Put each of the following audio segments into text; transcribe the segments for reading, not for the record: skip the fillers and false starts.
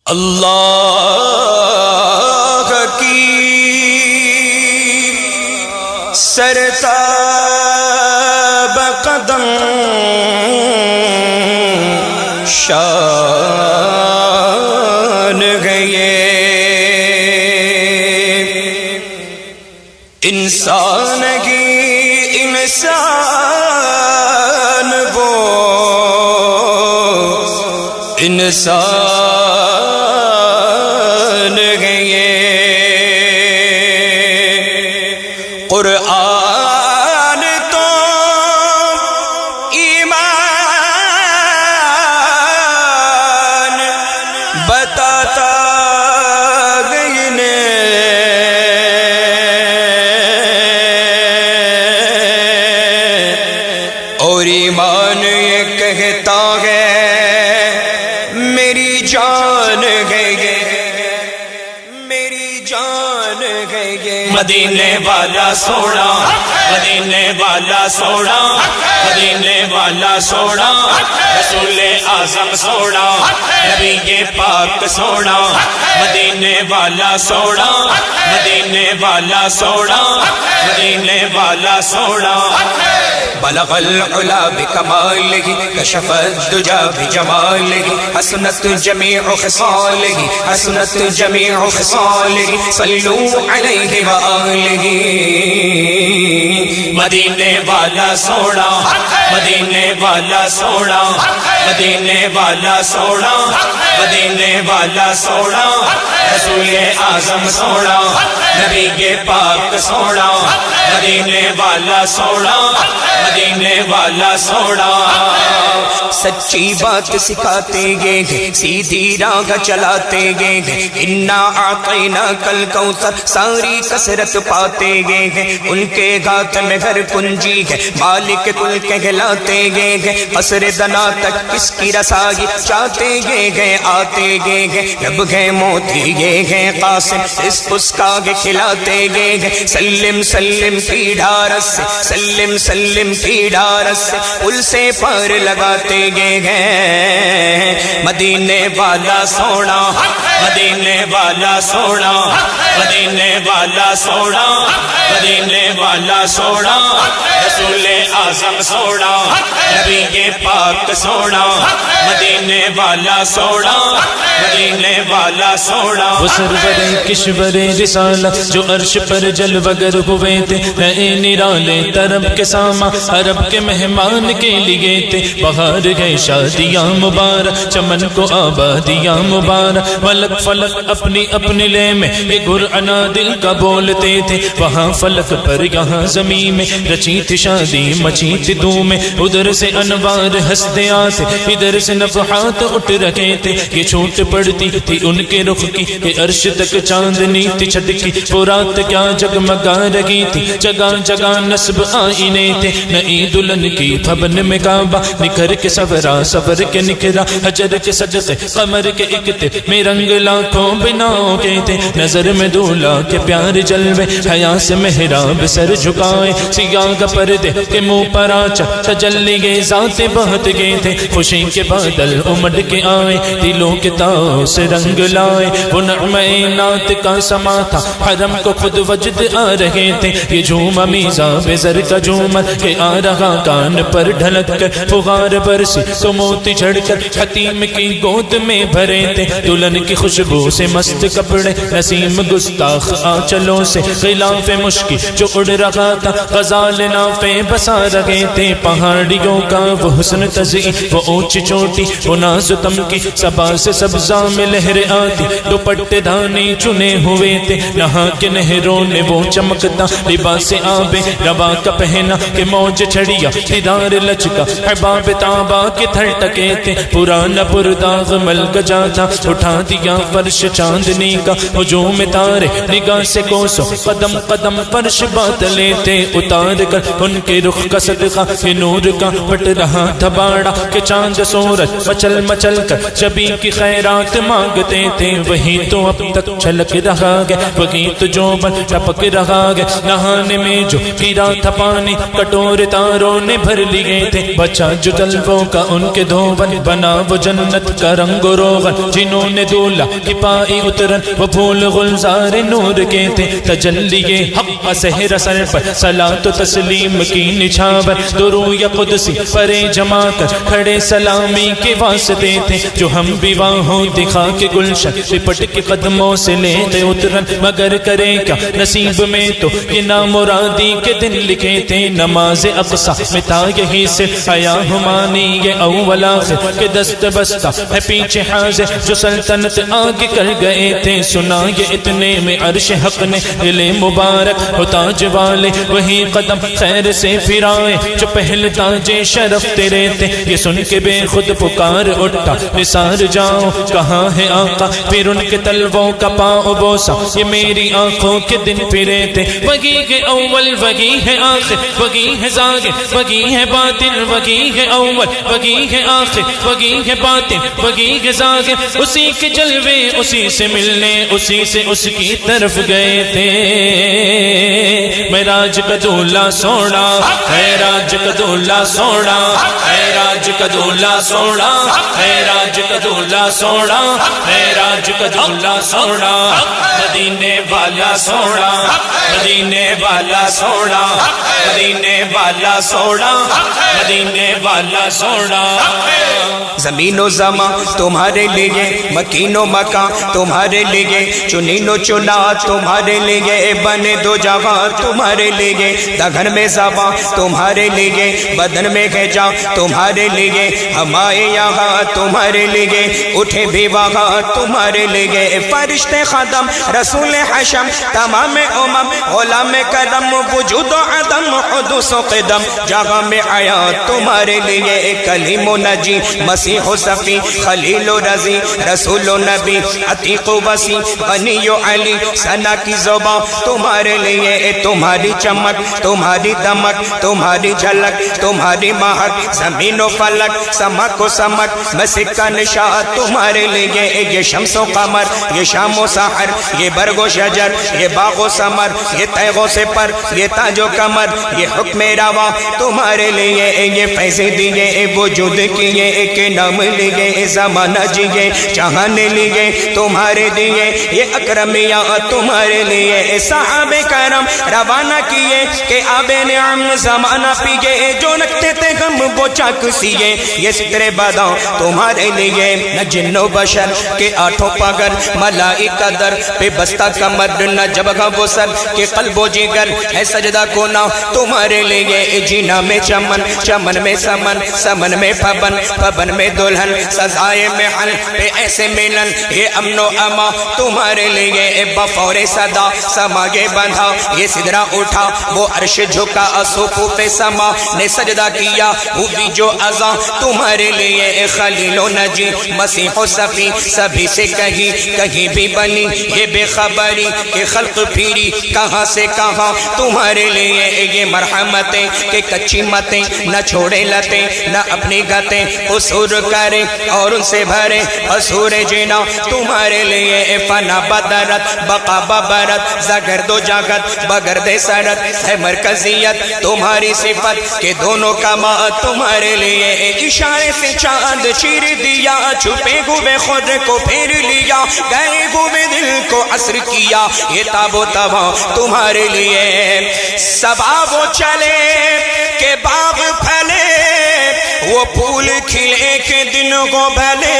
اللہ کی سرتاب قدم شان گئے انسان کی انسان وہ انسان گئے قرآن تو ایمان بتاتا گئی نے اور ایمان یہ کہتا ہے میری جان گئے میری جان گئے مدینے والا سونا مدینے والا سونا مدینے والا سونا رسول اعظم سونا نبی پاک سونا مدینے والا سونا مدینے والا سونا مدینے والا سونا بلغ العلا بکمالہ کشف الدجا بجمالہ حسنت جمیع خصالہ حسنت جمیع خصالہ صلو علیہ وآلہ مدینے والا سونا مدینے والا سونا مدینے والا سونا مدینے والا سونا رسول اعظم سونا نبی پاک سونا مدینے والا سونا مدینے والا سونا سچی بات سکھاتے گے سیدھی راہ چلاتے گے انا اعطیناک الکوثر ساری کثرت پاتے گے ان کے ہاتھ میں گھر کنجی ہے مالک کل کہلاتے گے قصر دنا تک کس کی رسائی چاہتے گے آتے گے جب گئے موتی گے قاسم اس پسکا کے کھلاتے گے سلم سلم کی ڈھارس سے سلم سلم کی ڈھارس سے پل سے پار لگاتے گے مدینے والا سونا مدینے والا سونا مدینے والا سونا مدینے والا سونا رسول اعظم سونا نبی پاک سونا مدینے والا سونا مدینے والا سونا وہ سرور کشور رسالت جو عرش پر جلوگر ہوئے تھے نئے نرالے طرب کے ساما عرب کے مہمان کے لیے تھے بہار گئے شادیاں مبارک چمن کو آبادیاں مبارک ملک فلک اپنی اپنی لے میں یہ گرعنا دل کا بولتے تھے وہاں فلک پر یہاں زمین میں رچی تھی شادی مچی تھی دھوم ادھر سے انوار ہنستے آتے ادھر سے نفحات اٹھ رکھے تھے یہ چھوٹ پڑتی تھی ان کے رخ کی کہ عرش تک چاندنی تھی چھٹکی وہ رات کیا جگمگا رہی تھی جگہ جگہ نصب آئینے تھے نئی دلہن کی پھبن میں کعبہ نکھر کے سورا سور کے نکھرا حجر کے صدقے قمر کے اکتے میں رنگ لاکھوں بناؤ کے تھے نظر میں دولہا کے پیار جلوے حیا سے محراب سر جھکائے سیاہ پردے کے منہ پر آنچا تجلی گئے ذات بہت گئے تھے خوشی کے بادل امڑ کے آئے دلوں کے تاؤ سے رنگ لائے وہ نعمہ نات کا سما تھا حرم کو خود وجد آ رہے تھے یہ جھوما میزا بزر کا جھومر کہ آ رہا کان پر ڈھلک کر فغار برسی تو موتی جھڑ کر حتیم کی گود میں بھرے تھے دلہن کی خوشبو سے مست کپڑے نسیم گستاخ آنچلوں سے غلاف مشکی جو اڑ رہا تھا غزال نافے بسا رہے تھے پہاڑیوں کا وہ حسن تزئی وہ اونچی چوٹی وہ ناز تم کی سبا سے سبزہ میں لہر آتی دوپٹے دانے چنے ہوئے تھے نہا کے نہروں نے وہ چمکتا لباس آب روا کا پہنا کہ موج چھڑیا دیدار لچکا حباب تابا کے تھر ٹکے تھے پرانا پرداغ مل گجا تھا اٹھا دیا فرش چاندنی کا ہجوم تارے نگاہ سے کوسو قدم قدم فرش بات لیتے اتار کر ان کے رخ کا صدقہ کہ نور کا پٹ رہا تھا باڑا کہ چاند سورج مچل مچل کر جبی کی خیرات مانگتے مارے تھے وہی تو اب تک چھلک رہا ہے، وہی تو جو بن ٹپک رہا ہے، نہانے میں جو گرا تھا پانی کٹورے تاروں نے بھر لیے تھے، بچا جو طلبوں کا ان کے دھون بنا وہ جنت کا رنگ و روغن، جنہوں نے دولہ کی پائی اترن وہ پھول گلزار نور کے تھے، تجلی حق کا سحر سر پر صلاۃ و تسلیم کی نچھاور، درو یا قدسی پرے جما کر کھڑے سلامی کے واسطے تھے، جو ہم بھی واہوں دکھا کے گلشن لپٹ کے قدموں سے لیتے اترن، مگر کرے کیا نصیب میں تو یہ نامرادی کے دن لکھے تھے، نماز اقصی میں تھا یہی سے حیا ہمانی یہ اول آخر کے دست بستہ ہے پیچھے حاضر، جو سلطنت آگے کر گئے تھے، سنا یہ اتنے میں عرش حق نے دل مبارک ہو تاج والے وہی قدم خیر سے پھرائے جو پہل تاج شرف تیرے تھے، یہ سن کے بے خود پکار اٹھا نثار جاؤ کہاں ہے آقا، پھر ان کے تلووں کا پاؤں بوسا یہ میری آنکھوں کے دن پھرے تھے، وہی ہے اول وہی ہے آخر وہی ہے ظاہر وہی ہے باطن وہی ہے اول وہی ہے آخر وہی ہے باطن وہی ہے ظاہر، اسی کے جلوے اسی سے ملنے اسی سے اس کی طرف گئے تھے، معراج کا دولہ سونا معراج کا دولہ سونا معراج کا دولہ سونا معراج کا دولہ سونا معراج کا دولہ سونا، مدینے والا سونا مدینے والا سونا مدینے والا سونا مدینے والا سونا، زمین و زمان تمہارے لیے مکین و مکان تمہارے لیے چنین و چنا تمہارے لیے بنے دو جہاں تمہارے لیے، دگن میں زباں تمہارے لیے بدن میں ہے جاں تمہارے لیے، ہمارے یہاں تمہارے لیے اٹھے بھی وہاں تمہارے لیے، فرشتے خدم رسول حشم تمام امم غلام کرم وجود و عدم حدوث و قدم، جہاں میں آیا تمہارے لیے کلیم و نجی مسیح و صفی خلیل و رضی رسول و نبی عتیق و وسیع غنی و علی ثنا کی زبان تمہارے لیے، تمہاری چمک تمہاری دمک تمہاری جھلک تمہاری مہک زمین و فلک سمک و سمک مسک کا نشان تمہارے لیے، یہ شمس و قمر یہ شام و سحر یہ برگ و شجر یہ باغ و ثمر یہ تیغ و سپر یہ تاج و کمر یہ حکم روا تمہارے لیے، یہ فیض دیے وجود کیے ایک نام لیے زمانہ جیے چاہنے لیے تمہارے دیے، یہ اکرمیاں تمہارے لیے، صحابہ کرم روانہ کیے کہ آب نعم زمانہ پیے، جو رکھتے تھے غم وہ چاک سیے، یہ ستر بداں تمہارے لیے، نہ جن و بشر کے آٹھوں پگر ملائکہ در پہ بستہ کمر، نہ جبگہ وہ سر کہ قلب و جگر ہے سجدہ کونا تمہارے لیے، جینا میں چمن چمن میں سمن سمن میں پبن پبن میں دلہن سزائے محل پہ ایسے ملن، یہ امن و اما تمہارے لیے، بفور صدا سماگے بندھا یہ سدرہ اٹھا وہ عرش جھکا صفوف پہ سما نے سجدہ کیا وہ بھی جو ازاں تمہارے لیے، خلیل و نجی مسیح و صفی سبھی سے کہیں بھی بنی یہ بے خبری کہ خلق پھیری کہاں سے کہاں تمہارے لیے، یہ مرحمتیں کہ کچی متیں نہ چھوڑے لتیں نہ اپنی گتیں قصور کریں اور ان سے بھرے حصور جینا تمہارے لیے، فنا بدرت بقا ببرت زگرد و جاگت بگرد سرت ہے مرکزیت تمہاری صفت کہ دونوں کا ماں تمہارے لیے، اشارے سے چاند چیر دیا چھپے ہوئے خود کو پھیر لیا گئے ہوئے دل کو عصر کیا، یہ تاب و تباں تمہارے لیے، صبا وہ چلے کہ باغ پھلے وہ پھول کھلے کے دن کو بھلے،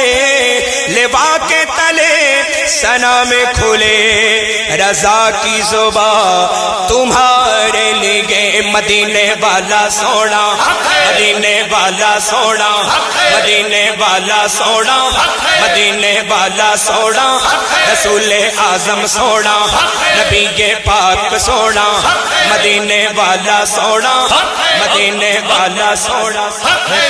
لبا کے تلے سنا میں کھلے رضا کی زبان تمہارے لیے، مدینے والا سونا مدینے والا سونا مدینے والا سونا مدینے والا سونا رسول اعظم سونا نبی پاک سونا مدینے والا سونا مدینے والا سونا،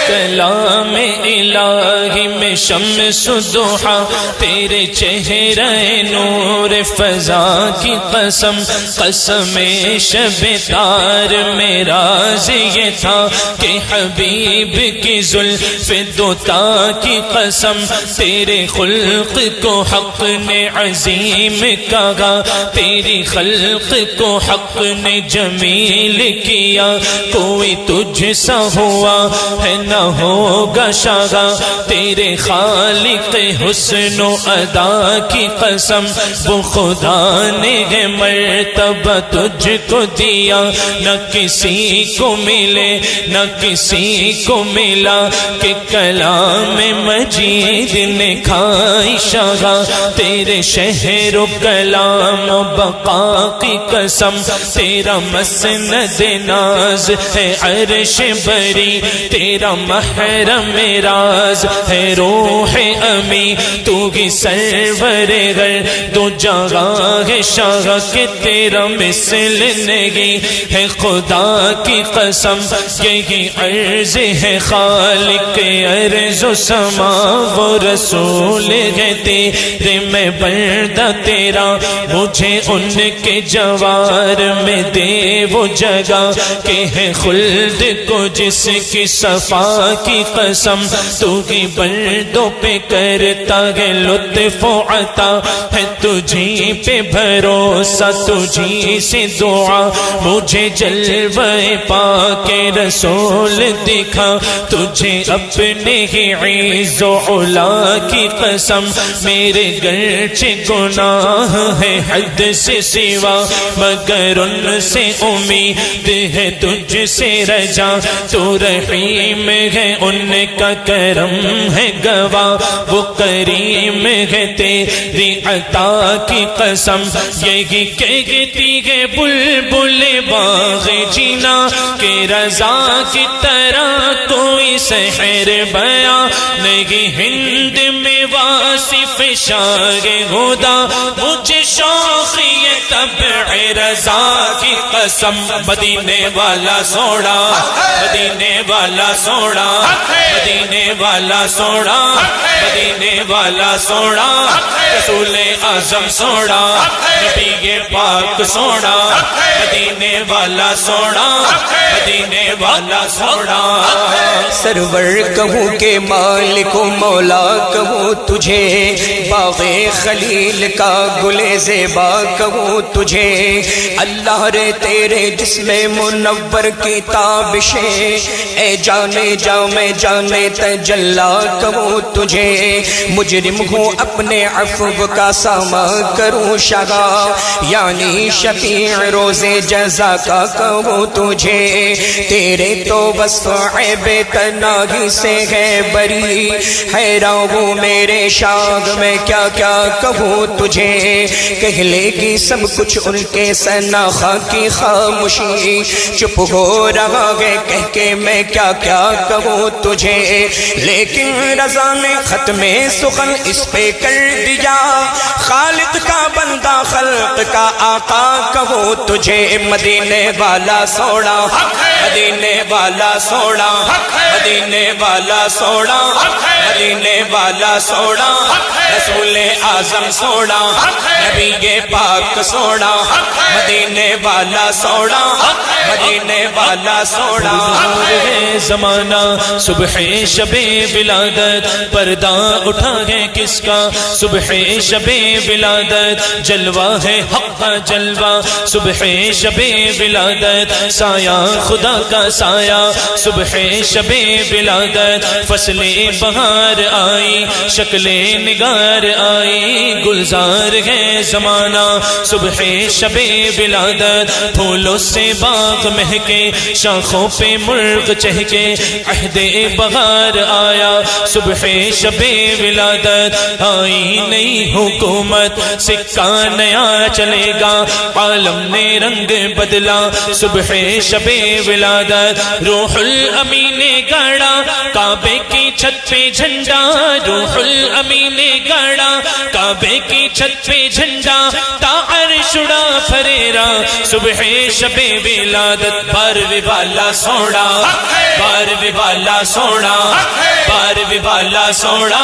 کلام الہی میں شمس ضحیٰ تیرے چہرہ چہرہ نور فضا کی قسم قسم شب تار میں راز یہ تھا کہ حبیب کی زلف دوتا کی قسم تیرے خلق کو حق نے عظیم کہا تیری خلق کو حق نے جمیل کیا کوئی تجھ سا ہوا ہے نہ ہوگا شاگا تیرے خالق حسن و ادا کی قسم وہ خدا نے ہے مرتبہ تجھ کو دیا نہ کسی کو ملے نہ کسی کو ملا کہ کلام مجید نے کھائی شاگا تیرے شہر و کلام و بقا کی قسم تیرا مسند ناز ہے عرش بری تیرا محرم راز ہے روح امی تو ہی سرور غر دو جگہ ہے شاہ کہ تیرا مثل نہیں ہے خدا کی قسم یہی عرض ہے خالق ارض و سما وہ رسول ہے تیرے میں بندہ تیرا مجھے ان کے جوار میں دے وہ جگہ کہ ہے خلد کو جس کی صفا کی قسم تو ہی بندوں پہ کرتا ہے لطف و عطا ہے تجھی پہ بھروسہ تجھی سے دعا مجھے جلوہ پاک رسول دکھا تجھے اپنے ہی عز و علا کی قسم میرے گرچہ گناہ ہے حد سے سوا مگر ان سے امید ہے تجھ سے رجا تو رحیم ہے ان کا کرم ہے گواہ وہ کریم ہے تیری عطا کی قسم یہی کہتی ہے بلبل باغ جینا کہ رضا کی طرح کوئی سحر بیاں نہیں ہند میں واصف شاہ خدا مجھے شوق یہ طبع رضا کی قسم مدینے والا سوڑا مدینے والا سوڑا مدینے والا سوڑا مدینے والا سوڑا رسول اعظم سوڑا نبی پاک سوڑا مدینے والا سوڑا مدینے والا سوڑا سرور کہوں کہ مالک و مولا کہوں تجھے باغ خلیل کا گل زیبا کہوں تجھے اللہ رے تیرے جسم منور کی تابشیں اے جانے جا میں جانے تجلا کہوں تجھے مجرم ہوں اپنے عفو کا ساما کروں شگا یعنی شفیع روز جزا کا کہوں تجھے تیرے تو وصف عیب تناہی سے ہے بری حیران ہوں میرے شاگ میں کیا کیا کہوں تجھے کہہ لے گی سب کچھ ان کے ثنا کی خاموشی چپ ہو رہا ہے کہہ کے میں کیا کیا کہوں تجھے لیکن رضا نے ختم سخن اس پہ کر دیا خالق کا بندہ خلق کا آقا کہوں تجھے مدینے والا سوڑا مدینے والا سوڑا مدینے والا سوڑا مدینے والا سوڑا رسول اعظم سوڑا نبی پاک سوڑا مدینے والا سوڑا مدینے والا سوڑا زمانہ صبح شب ولادت پردہ اٹھا ہے کس کا صبح شب ولادت جلوہ ہے حق کا جلوہ صبح شب ولادت سایہ خدا کا سایہ صبح شب ولادت فصل بہار آئی شکل نگار آئی گلزار ہے زمانہ صبح شب ولادت پھولوں سے باغ مہکے شاخوں پہ مرغ چہکے عہد بہار آیا صبح شب ولادت آئی نئی حکومت سکہ نیا چلے گا عالم نے رنگ بدلا صبح شب ولادت روح الامین نے گاڑا کعبے کی چھت پہ جھنڈا روح الامین نے گاڑا کعبے کی چھت پہ جھنڈا تا عرش شڑا پھریرا صبح شب ولادت بارویں والا سونا بارویں والا سونا بارویں والا سونا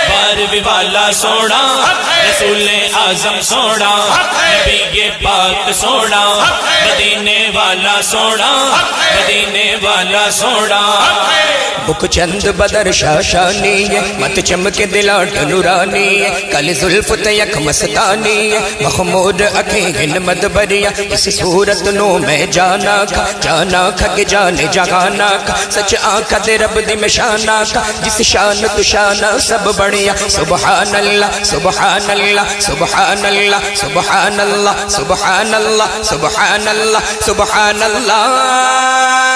بارویں والا سونا رسول اعظم سونا نبی پاک سونا مدینے والا سونا مدینے والا سونا بک چند بدر شاشانی مت چمک دلاٹ نورانی کل زلف تیک مستانی محمود اکھیں مدبریا اس صورت نو میں جانا کھا کہ جانے جہانا کھا سچ آنکھا دے رب دی میں شانا کھا جس شان تو شانہ سب بڑھیا سبحان اللہ سبحان اللہ سبحان اللہ سبحان اللہ سبحان اللہ سبحان اللہ سبحان اللہ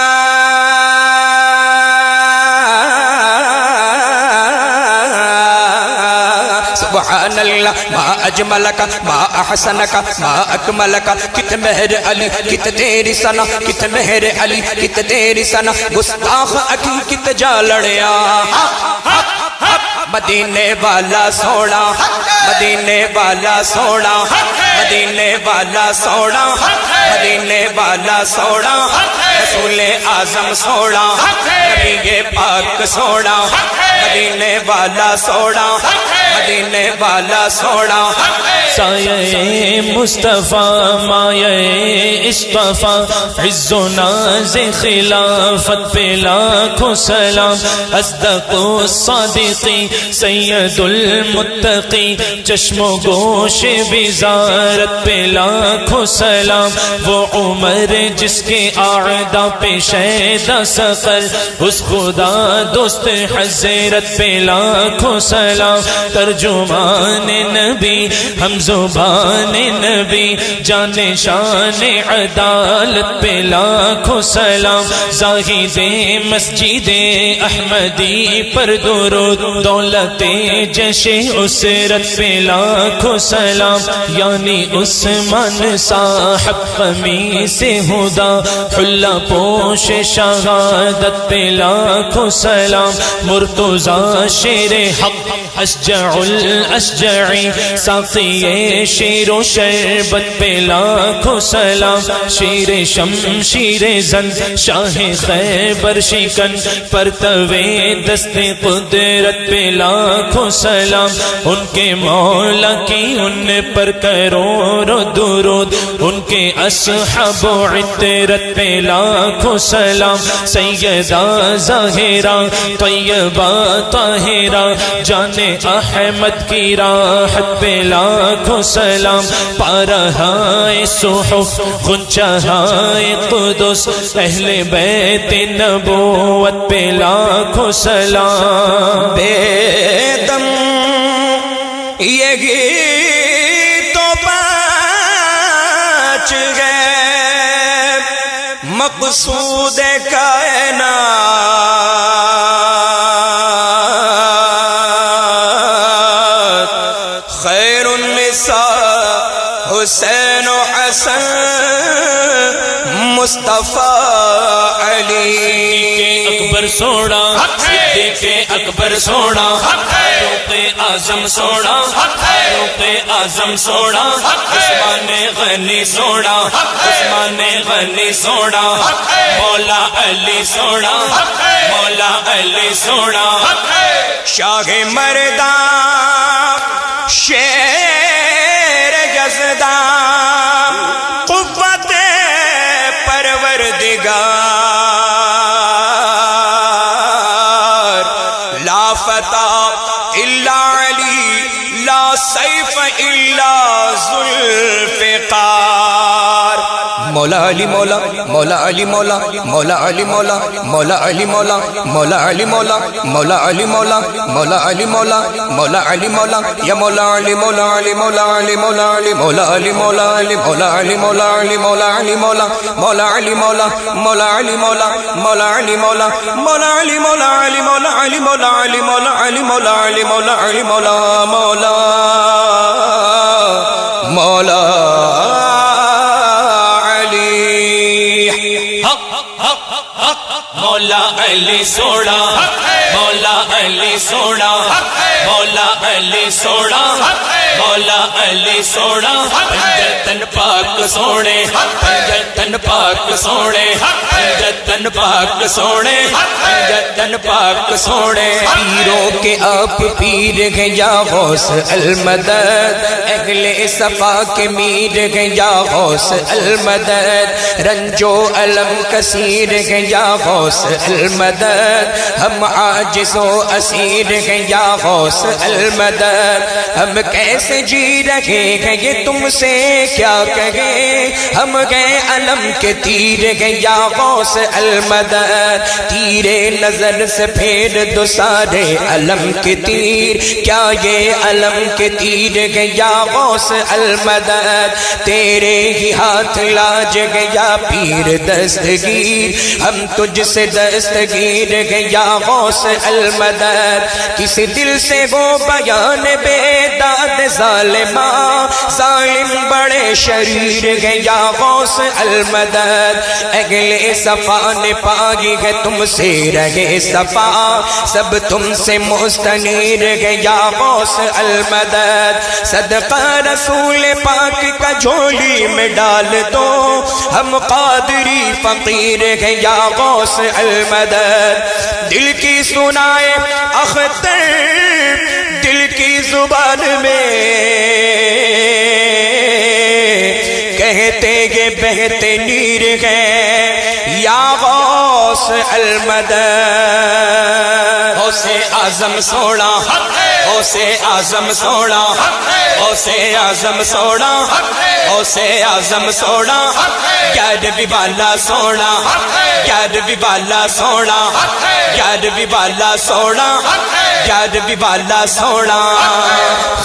سبحان اللہ ما اجملک ما احسنک ما اکملک کت مہر علی کت تیری سنا کت مہر علی کت تیری سنا گستاخ اکی کت جا لڑیا مدینے والا سونا مدینے والا سونا مدینے والا سونا مدینے والا سونا رسول اعظم سونا نبی پاک سونا مدینے والا سونا مدینے والا سونا سایہ مصطفیٰ مایہ اصطفیٰ عز و ناز خلافت پہ لاکھوں سلام اصدق الصادقی سید المتقی چشم و گوش وزارت پہ لاکھوں سلام وہ عمر جس کے اعداء پہ شیدا سقر اس خدا دوست حضرت پہ لاکھوں سلام ترجمان نبی ہم زبان نبی جان شان عدالت پہ لاکھوں سلام زاہد مسجد احمدی پر درود دولت جش اسرت پہ لاکھوں سلام یعنی عثمان صاحب قمیص ہدا حلہ پوش شہادت پہ لاکھوں سلام مرتضی شیر حق اشجع الاشجعی ساقی شیر و شربت پہ لاکھوں سلام شیر شمشیر زن شاہ خیبر شکن پرتوے دست قدرت پہ لاکھوں سلام ان کے مولا کی ان پر کروڑوں درود ان کے اصحاب و عطرت پہ لاکھوں سلام سیدہ ظاہرہ طیبہ طاہرہ جان احمد کی راحت پہ لاکھوں سلام پارہائے صحف غنچہائے قدس اہل بیت نبوت پہ لاکھوں سلام بے دم یہی تو بچ گئے مقصود کائنات خیر النساء حسین و حسن مصطفیٰ علی اکبر سونا صدیق اکبر سونا فاروق اعظم سونا فاروق اعظم سونا عثمان غنی سونا عثمان غنی سونا مولا علی سونا مولا علی سونا شاہ مردان شیر یزدان قوت پروردگار لا فتح الا علی لا سیف الا ذوالفقار مولا علی مولا مولا علی مولا مولا علی مولا مولا علی مولا مولا علی مولا مولا علی مولا مولا علی مولا مولا علی مولا یا مولا علی مولا علی مولا علی مولا علی مولا علی مولا علی مولا علی مولا علی مولا علی مولا مولا علی مولا مولا علی مولا مولا علی مولا مولا علی مولا علی مولا علی مولا علی مولا علی مولا علی مولا علی مولا مولا مولا مولا علی سونا مولا علی سونا مولا علی سونا مولا علی سونا پنجتن پاک سونے پنجتن پاک سونے پنجتن پاک سونے پنجتن پاک سونے پیروں کے آپ پیر ہیں یا غوث المدد اہل صفا کے میر ہیں یا غوث المدد رنج و علم کثیر ہیں یا غوث المدد ہم عاجز و اسیر ہیں یا غوث المدد ہم کیسے جی رہے ہیں یہ تم سے کیا کہیں ہم گئے علم کے تیر ہیں یا غوث المدد تیرے نظر سے پھیر دو سارے علم کے تیر کیا یہ علم کے تیر ہیں یا غوث المدد تیرے ہی ہاتھ لاج گیا پیر دستگیر ہم تجھ سے دستگیر ہیں یا غوث المدد کسی دل سے وہ بیان بے داد ظالمہ ظالم بڑے شریر ہیں یا غوث المدد اہل صفا نے پائی ہے تم سے رہے صفا سب تم سے مستنیر ہے یا غوث المدد صدقہ رسول پاک کا جھولی میں ڈال دو ہم قادری فقیر ہیں یا غوث المدد دل کی سنائے اختر دل کی زبان میں کہتے یہ بہتے نیر ہیں یا غوث المدد غوث اعظم سونا غوث اعظم سونا غوث اعظم سونا غوث اعظم سونا گیارہویں والا سونا گیارہویں والا سونا گیارہویں والا سونا گیارہویں والا سونا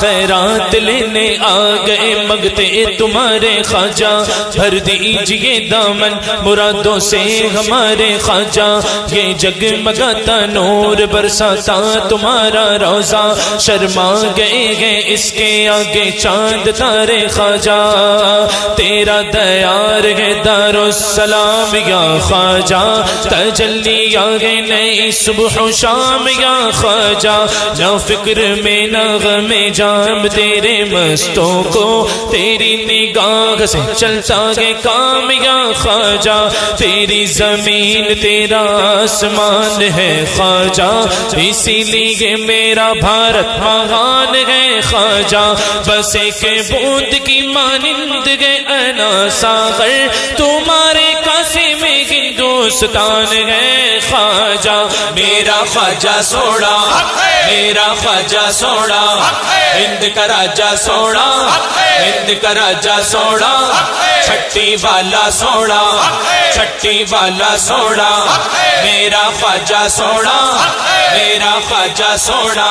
خیرات لینے آ گئے مگتے تمہارے خواجہ بھر دیجئے دامن مرادوں سے ہمارے خواجہ یہ جگمگاتا نور برساتا تمہارا روزہ شرما گئے ہیں اس کے آگے چاند تارے خواجہ تیرا دیار ہے دار السلام یا خواجہ تجلی آگے نئی صبح و شام یا خواجہ نہ فکر میں نہ غم جام تیرے مستوں کو تیری نگاہ سے چلتا گے کام یا خواجہ تیری زمین تیرا آسمان ہے خواجہ اسی لیے میرا بھارت مہان ہے خواجہ بس ایک بوند کی مانند گے انا ساغر تمہارے کاسے میں ہندوستان ہے خواجہ میرا خواجہ سونا میرا خواجہ سونا ہند کا راجہ سونا ہند کا راجہ سونا چھٹی والا سونا چھٹی والا سونا میرا خواجہ سونا میرا خواجہ سونا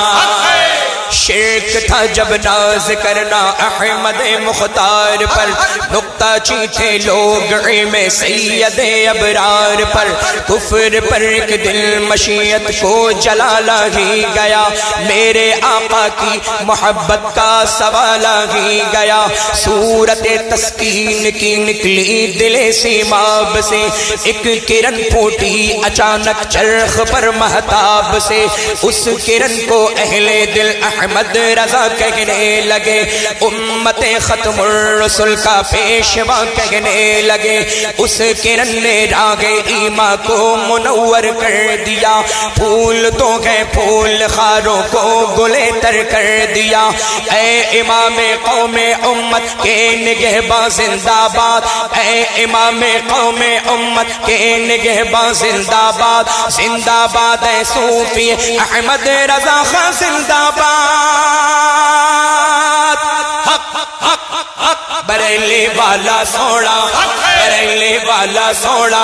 شرک تھا جب ناز کرنا احمد مختار پر نقطہ چیٹھے لوگ علم سید ابرار پر کفر پر ایک دل مشیت کو جلالا ہی گیا میرے آقا کی محبت کا سوالا ہی گیا صورت تسکین کی نکلی دل سیماب سے ایک کرن پھوٹی اچانک چرخ پر مہتاب سے اس کرن کو اہل دل احمد رضا کہنے لگے امت ختم الرسل کا پیشوا کہنے لگے اس کرن نے راہ ایمان کو منور کر دیا پھول تو گئے پھول خاروں کو گلے تر کر دیا اے امام قوم امت کے نگہباں زندہ باد اے امام قوم امت کے نگہباں زندہ باد زندہ باد اے صوفی احمد رضا خان زندہ باد حق حق حق بریلی والا سونا بریلی والا سونا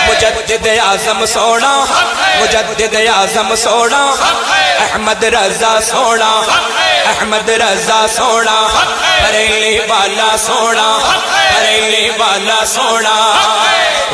مجدد اعظم سونا مجدد اعظم سونا احمد رضا سونا احمد رضا سونا بریلی والا سونا بریلی والا سونا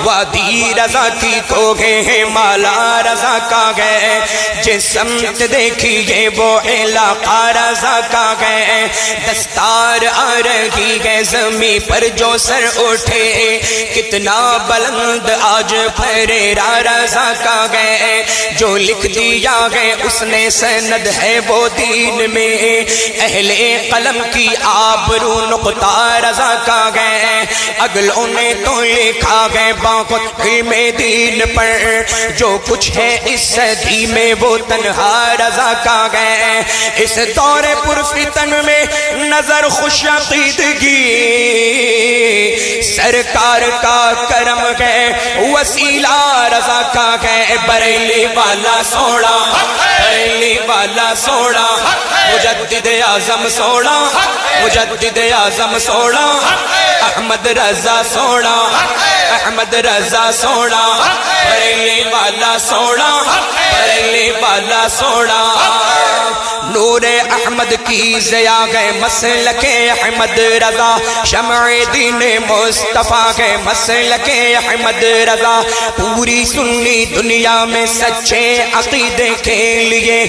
وادی رضا کی کو گئے ہیں مالا رضا کا گئے جس سمت دیکھیے وہ علاقہ رضا کا گئے دستار آ رہی ہے زمین پر جو سر اٹھے کتنا بلند آج پھریرا رضا کا گئے جو لکھ دیا گئے اس نے سند ہے وہ دین میں اہل قلم کی آبرو نقطہ رضا کا گئے اگلوں نے تو لکھا گئے باقت علم دین پر جو کچھ ہے اس صدی میں وہ تنہا رضا کا گئے اس دور پرفتن میں نظر خوش عقیدگی سرکار کا کرم گئے وسیلہ رضا کا گئے بریلی والا سوڑا بریلی والا سوڑا مجدد اعظم سوڑا مجدد اعظم سوڑا احمد رضا سوڑا احمد رضا سوڑا بریلی والا سوڑا بریلی والا سوڑا نور احمد کی ضیا گئے مسلک احمد رضا شمع دین مصطفیٰ گئے مسلک احمد رضا پوری سنی دنیا میں سچے عقیدے کے لیے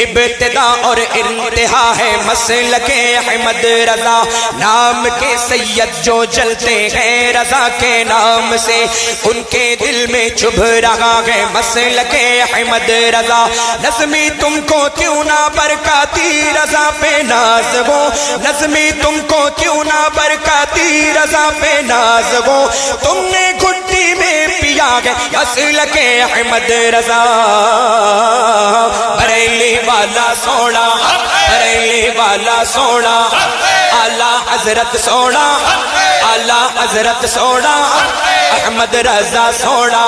ابتدا اور انتہا ہے مسلک احمد رضا نام کے سید جو جلتے ہیں رضا کے نام سے ان کے دل میں چبھ رہا ہے مسلک احمد رضا نظمی تم کو کیوں نہ برکاتی رضا پہ ناز ہو نظمی تم کو کیوں نہ برکاتی رضا پہ ناز ہو تم نے گھٹی میں پیا گئے مسلک احمد رضا بریلی والا سوڑا بریلی والا سوڑا اعلیٰ حضرت سوڑا اعلیٰ حضرت سوڑا احمد رضا سوڑا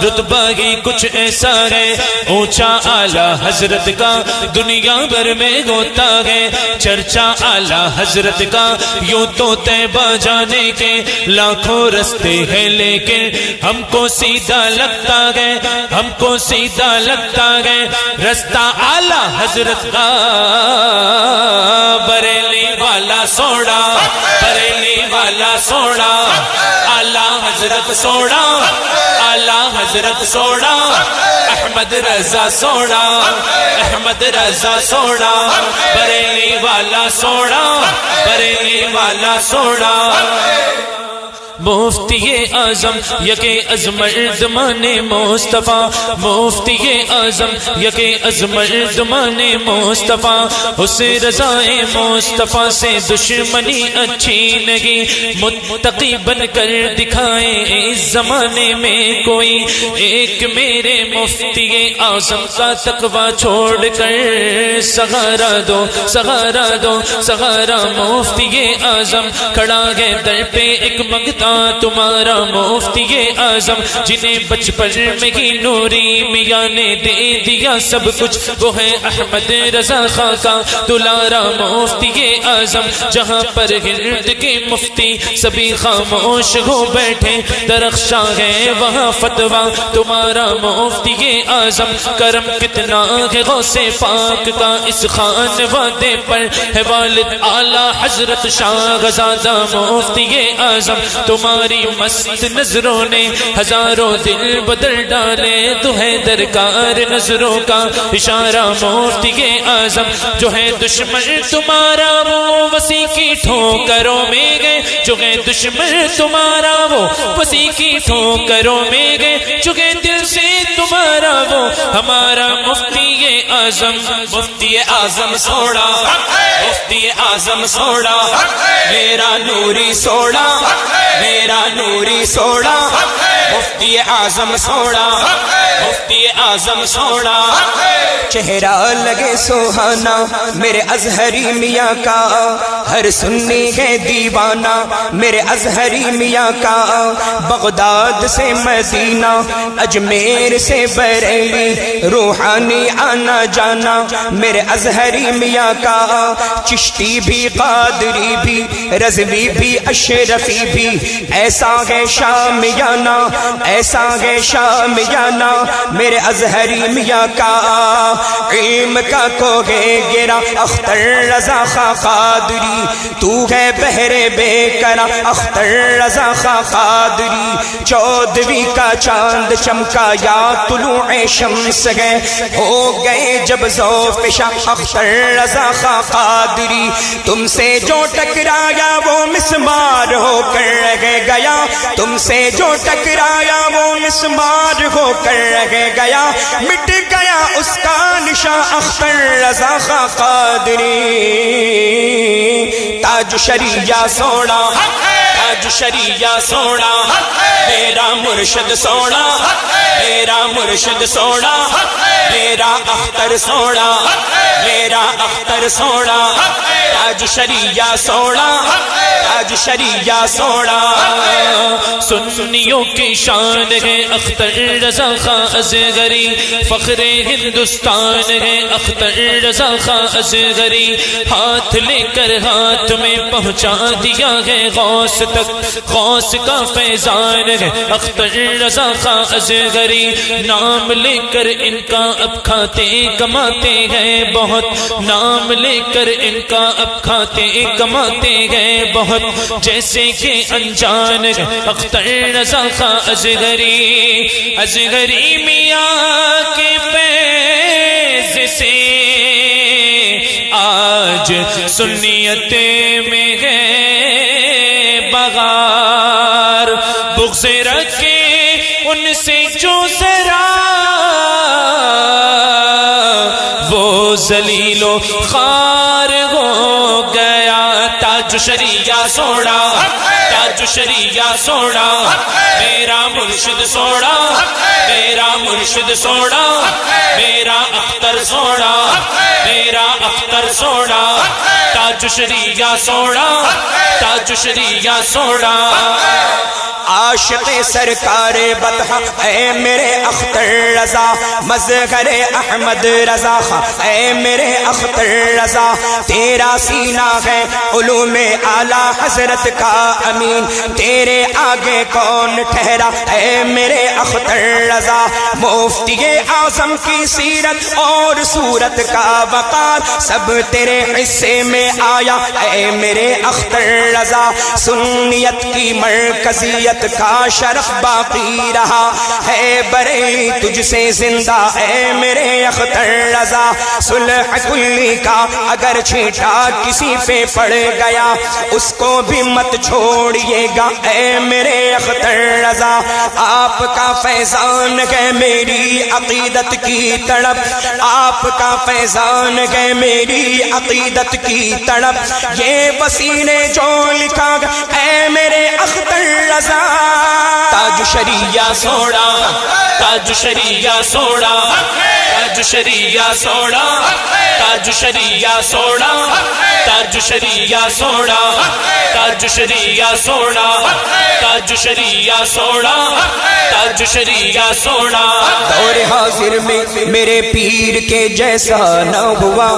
رتبہ ہی کچھ ایسا ہے اونچا اعلیٰ حضرت کا دنیا بھر میں ہوتا ہے چرچا اعلیٰ حضرت کا یوں تو طیبہ جانے کے لاکھوں رستے ہیں لیکن ہم کو سیدھا لگتا ہے ہم کو سیدھا لگتا ہے رستہ اعلیٰ حضرت کا بریلی والا سوڑا بریلی والا سوڑا اعلیٰ حضرت سوڑا اعلیٰ حضرت سوڑا احمد رضا سوڑا احمد رضا سوڑا بریلی والا سوڑا بریلی والا سوڑا مفتی اعظم یک ازمردمان مصطفیٰ مفتی اعظم یک ازمردمان مصطفیٰ اس رضا مصطفیٰ سے دشمنی اچھی نہیں متقی بن کر دکھائیں اس زمانے میں کوئی ایک میرے مفتی اعظم کا تقوی چھوڑ کر سہارا دو سہارا دو سہارا مفتی اعظم کھڑا ہے در پہ ایک منگتا تمہارا مفتی اعظم جنہیں بچپن میں ہی نوری میاں نے دے دیا سب کچھ وہ ہے احمد رضا خاں کا دلارا مفتی اعظم جہاں پر ہند کے مفتی سبھی خاموش ہو بیٹھے درخشاں ہے وہاں فتویٰ تمہارا مفتی اعظم کرم کتنا ہے غوث پاک کا اس خان وعدے پر ہے والد اعلیٰ حضرت شاہ زادہ مفتی اعظم تمہاری مست نظروں نے ہزاروں دل بدل ڈالے تو ہے درکار نظروں کا اشارہ مفتی اعظم جو ہے دشمن تمہارا وہ وسیع کی ٹھوکروں میں گئے جو ہے دشمن تمہارا وہ وسیع کی ٹھوکروں میں گئے جو ہے دل سے تمہارا وہ ہمارا مفتی اعظم مفتی اعظم سوڑا مفتی اعظم سوڑا میرا نوری سوڑا میرا نوری سوڑا مفتی اعظم سوڑا مفتی اعظم سوڑا چہرہ لگے سوہانا میرے ازہری میاں کا ہر سنی ہے دیوانہ میرے ازہری میاں کا بغداد سے مدینہ اجمیر سے بریلی روحانی آنا جانا میرے ازہری اظہری میاں کا، چشتی بھی قادری بھی رضوی بھی اشرفی بھی، ایسا ہے شامیانہ ایسا ہے شامیانہ میرے اظہری میاں کا، علم کا کوہ گرا اختر رضا خاں قادری، تو ہے بحر بے کرا اختر رضا خاں قادری، 14ویں کا چاند چمکا یا طلوع شمس ہے، ہو گئے جب ذوف شاہ اختر رضا خاں قادری، تم سے جو ٹکرایا وہ مسمار ہو کر رہ گیا، تم سے جو ٹکرایا وہ مسمار ہو کر رہ گیا، مٹ گیا اس کا نشان اختر رضا خاں قادری، تاج شریعہ سونا تاج شریعہ سونا میرا مرشد سونا میرا مرشد سونا میرا اختر سونا میرا اختر سونا، تاج شریعہ سونا تاج شریعہ سونا، سنیوں کی شان ہے اختر رضا خاں اصغری، فخر ہندوستان ہے اختر رضا خاں اصغری، ہاتھ لے کر ہاتھ میں پہنچا دیا ہے غوث تک، غوث کا فیضان ہے اختر رضا خاں اصغری، نام لے کر ان کا اب کھاتے کماتے ہیں بہت، نام لے کر ان کا اب کھاتے کماتے ہیں بہت، جیسے کہ انجان ہے اختر رضا خاں اصغری، اصغری میاں کے فیض سے آج سنیت میں ہے بغار، بغض رکھے ان سے جو ذرا وہ ذلیل و خوار ہو گیا، تاج شریعہ سونا تاج شریعہ سونا میرا مرشد سونا میرا مرشد سونا میرا اختر سونا میرا اختر سونا، تاج شریعہ سونا تاج شریعہ سونا، عاشق سرکار بطحہ اے میرے اختر رضا، مظہر احمد رضا خاں اے میرے اختر رضا، تیرا سینہ ہے علوم اعلیٰ حضرت کا امین، تیرے آگے کون ٹھہرا اے میرے اختر رضا، مفتی اعظم کی سیرت اور صورت کا وقار سب تیرے حصے میں آیا اے میرے اختر رضا، سنیت کی مرکزیت کا شرف باقی رہا ہے بریلی تجھ سے زندہ اے میرے اختر رضا، صلح کلی کا اگر چھیٹا کسی پہ پڑ گیا اس کو بھی مت چھوڑیے گا اے میرے اختر رضا، آپ کا فیضان ہے میری عقیدت کی تڑپ، آپ کا فیضان ہے میری عقیدت کی تڑپ، یہ وسیع نے جو لکھا اے میرے اختر رضا، تاج شریعہ سونا تاج شریعہ سونا تاج شریعہ سونا تاج شریعہ سونا تاج شریعہ سونا تاج شریعہ سونا تاج شریعہ سونا تاج شریعہ سونا، دور حاضر میں میرے پیر کے جیسا نہ ہوا،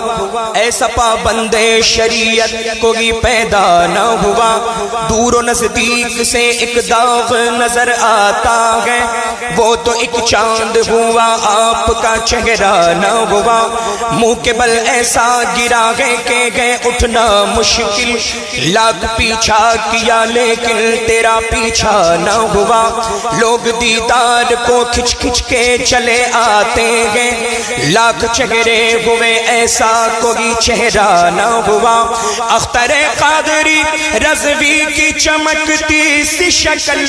ایسا پابند شریعت کوئی پیدا نہ ہوا، دور و نزدیک سے ایک داغ نظر آتا ہے، وہ تو ایک چاند ہوا آپ کا چہرہ نہ ہوا، منہ کے بل ایسا گرا ہے کہ گئے اٹھنا مشکل، لاکھ پیچھا کیا لیکن تیرا پیچھا نہ ہوا، لوگ دیدار کو کھچ کھچ کے چلے آتے ہیں، لاکھ چہرے ہوئے ایسا کوئی چہرہ نہ ہوا، اختر قادری رضوی کی چمکتی سی شکل،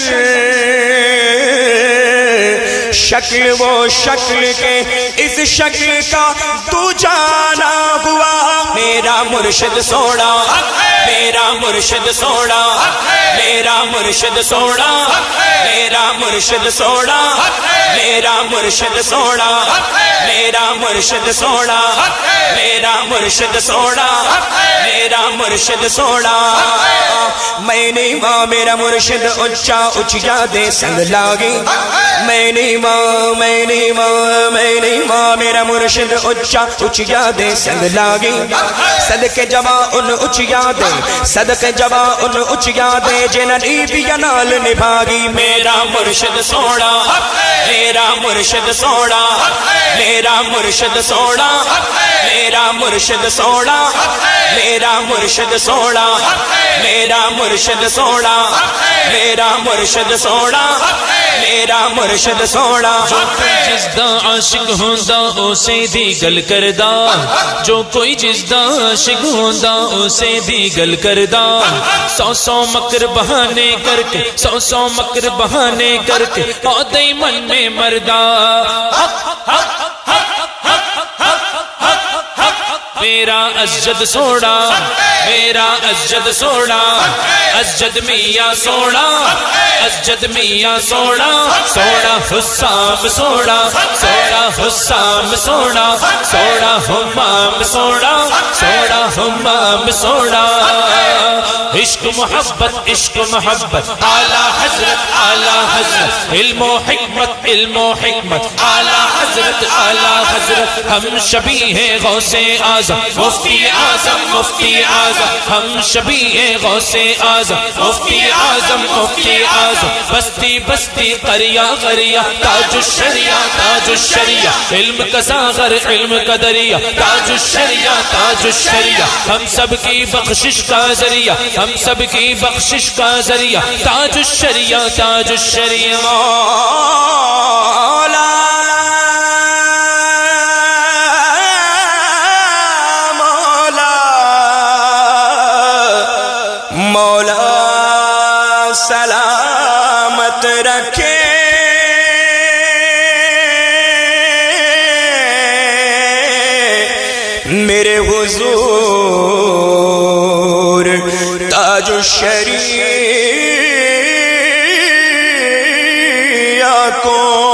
شکل وہ شکل کے اس شکل کا تو جانا ہوا، میرا مرشد سونا میرا مرشد سونا میرا مرشد سونا میرا مرشد سونا میرا مرشد سونا میرا مرشد سونا میرا مرشد سونا میرا مرشد سونا میں نہیں ماں میرا مرشد اچھا اچھا دے سنگ لاگی میں نہیں ماں میں نہیں ماں میں نہیں ماں میرا مرشد اچھا اچھا دے سنگ لاگی صدقے جوا ان اچھا دے صدقے جوا ان اچھا دے جن نیبی نال نبھاگی میرا مرشد سونا میرا مرشد سونا میرا مرشد سونا میرا مرشد سونا میرا مرشد سونا میرا مرشد سونا میرا مرشد سونا میرا مرشد سونا جس دا عاشق ہوندا اسے دی گل کردا جو کوئی جس دا عاشق ہوندا اسے دی گل کردا سو سو مکر بہانے کر کے سو سو مکر بہانے کر کے آدھے من میں مردا میرا اسجد سونا میرا اسجد سونا اسجد میاں سونا اسجد میاں سونا سونا حسام سونا سونا حسام سونا سونا حمام سونا سونا حمام سونا عشق محبت اعلیٰ حضرت علم و حکمت اعلیٰ حضرت ہم شبیہ غوث اعظم مفتی اعظم ہم شبیہ غوث اعظم مفتی اعظم بستی بستی قریہ تاج الشریعہ علم کا ساغر علم کا دریا تاج الشریعہ ہم سب کی بخشش کا ذریعہ ہم سب کی بخشش کا ذریعہ تاج الشریعہ مولا مولا سلامت رکھے میرے حضور تاج الشریعہ کو